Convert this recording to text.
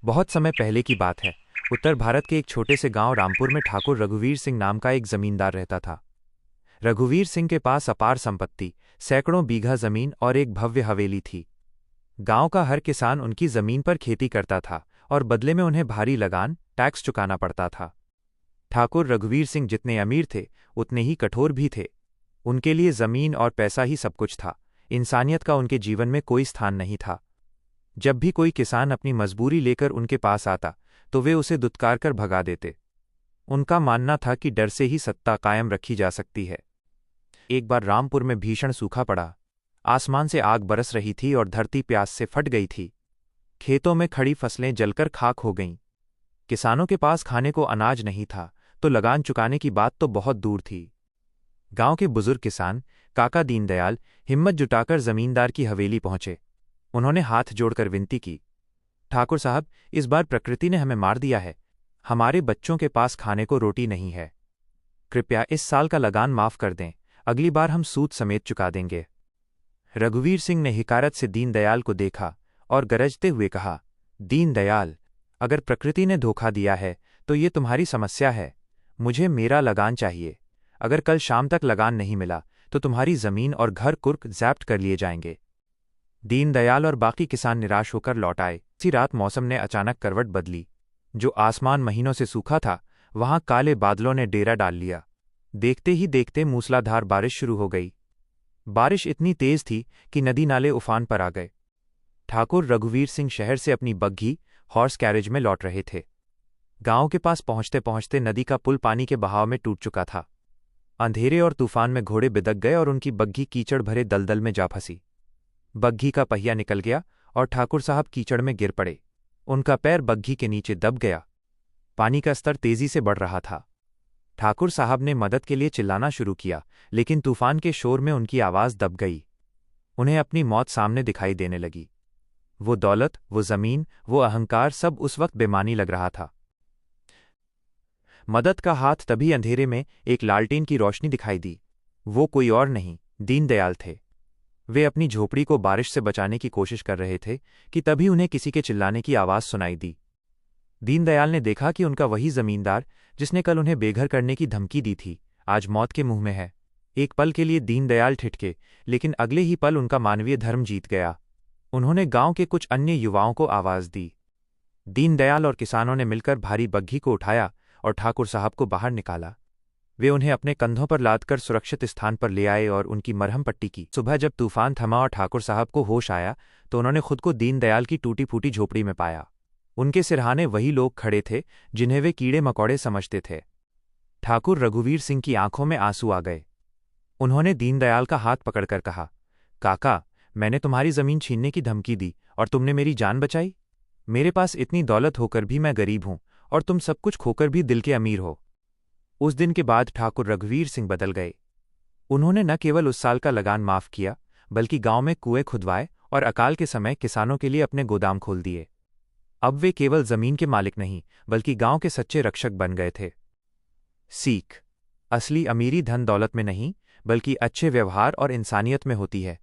बहुत समय पहले की बात है। उत्तर भारत के एक छोटे से गांव रामपुर में ठाकुर रघुवीर सिंह नाम का एक जमींदार रहता था। रघुवीर सिंह के पास अपार संपत्ति, सैकड़ों बीघा जमीन और एक भव्य हवेली थी। गांव का हर किसान उनकी जमीन पर खेती करता था और बदले में उन्हें भारी लगान, टैक्स चुकाना पड़ता था। ठाकुर रघुवीर सिंह जितने अमीर थे, उतने ही कठोर भी थे। उनके लिए जमीन और पैसा ही सब कुछ था। इंसानियत का उनके जीवन में कोई स्थान नहीं था। जब भी कोई किसान अपनी मजबूरी लेकर उनके पास आता, तो वे उसे दुत्कार कर भगा देते। उनका मानना था कि डर से ही सत्ता कायम रखी जा सकती है। एक बार रामपुर में भीषण सूखा पड़ा। आसमान से आग बरस रही थी और धरती प्यास से फट गई थी। खेतों में खड़ी फसलें जलकर खाक हो गईं। किसानों के पास खाने को अनाज नहीं था, तो लगान चुकाने की बात तो बहुत दूर थी। गांव के बुजुर्ग किसान काका दीनदयाल हिम्मत जुटाकर जमींदार की हवेली पहुंचे। उन्होंने हाथ जोड़कर विनती की, ठाकुर साहब, इस बार प्रकृति ने हमें मार दिया है। हमारे बच्चों के पास खाने को रोटी नहीं है। कृपया इस साल का लगान माफ कर दें, अगली बार हम सूद समेत चुका देंगे। रघुवीर सिंह ने हिकारत से दीनदयाल को देखा और गरजते हुए कहा, दीनदयाल, अगर प्रकृति ने धोखा दिया है तो ये तुम्हारी समस्या है। मुझे मेरा लगान चाहिए। अगर कल शाम तक लगान नहीं मिला तो तुम्हारी जमीन और घर कुर्क जब्त कर लिए जाएंगे। दीनदयाल और बाकी किसान निराश होकर लौट आए। इसी रात मौसम ने अचानक करवट बदली। जो आसमान महीनों से सूखा था, वहां काले बादलों ने डेरा डाल लिया। देखते ही देखते मूसलाधार बारिश शुरू हो गई। बारिश इतनी तेज थी कि नदी नाले उफान पर आ गए। ठाकुर रघुवीर सिंह शहर से अपनी बग्घी, हॉर्स कैरेज में लौट रहे थे। गांव के पास पहुंचते पहुंचते नदी का पुल पानी के बहाव में टूट चुका था। अंधेरे और तूफान में घोड़े बिदक गए और उनकी बग्घी कीचड़ भरे दलदल में जा फंसी। बग्घी का पहिया निकल गया और ठाकुर साहब कीचड़ में गिर पड़े। उनका पैर बग्घी के नीचे दब गया। पानी का स्तर तेजी से बढ़ रहा था। ठाकुर साहब ने मदद के लिए चिल्लाना शुरू किया, लेकिन तूफान के शोर में उनकी आवाज दब गई। उन्हें अपनी मौत सामने दिखाई देने लगी। वो दौलत, वो जमीन, वो अहंकार, सब उस वक्त बेमानी लग रहा था। मदद का हाथ तभी अंधेरे में एक लालटेन की रोशनी दिखाई दी। वो कोई और नहीं, दीनदयाल थे। वे अपनी झोपड़ी को बारिश से बचाने की कोशिश कर रहे थे कि तभी उन्हें किसी के चिल्लाने की आवाज सुनाई दी। दीनदयाल ने देखा कि उनका वही जमींदार, जिसने कल उन्हें बेघर करने की धमकी दी थी, आज मौत के मुंह में है। एक पल के लिए दीनदयाल ठिठके, लेकिन अगले ही पल उनका मानवीय धर्म जीत गया। उन्होंने गांव के कुछ अन्य युवाओं को आवाज दी। दीनदयाल और किसानों ने मिलकर भारी बग्घी को उठाया और ठाकुर साहब को बाहर निकाला। वे उन्हें अपने कंधों पर लादकर सुरक्षित स्थान पर ले आए और उनकी मरहम पट्टी की। सुबह जब तूफान थमा और ठाकुर साहब को होश आया, तो उन्होंने खुद को दीनदयाल की टूटी फूटी झोपड़ी में पाया। उनके सिरहाने वही लोग खड़े थे जिन्हें वे कीड़े मकोड़े समझते थे। ठाकुर रघुवीर सिंह की आंखों में आंसू आ गए। उन्होंने दीनदयाल का हाथ पकड़कर कहा, काका, मैंने तुम्हारी जमीन छीनने की धमकी दी और तुमने मेरी जान बचाई। मेरे पास इतनी दौलत होकर भी मैं गरीब हूं और तुम सब कुछ खोकर भी दिल के अमीर हो। उस दिन के बाद ठाकुर रघुवीर सिंह बदल गए। उन्होंने न केवल उस साल का लगान माफ किया, बल्कि गांव में कुएं खुदवाए और अकाल के समय किसानों के लिए अपने गोदाम खोल दिए। अब वे केवल जमीन के मालिक नहीं, बल्कि गांव के सच्चे रक्षक बन गए थे। सीख: असली अमीरी धन दौलत में नहीं, बल्कि अच्छे व्यवहार और इंसानियत में होती है।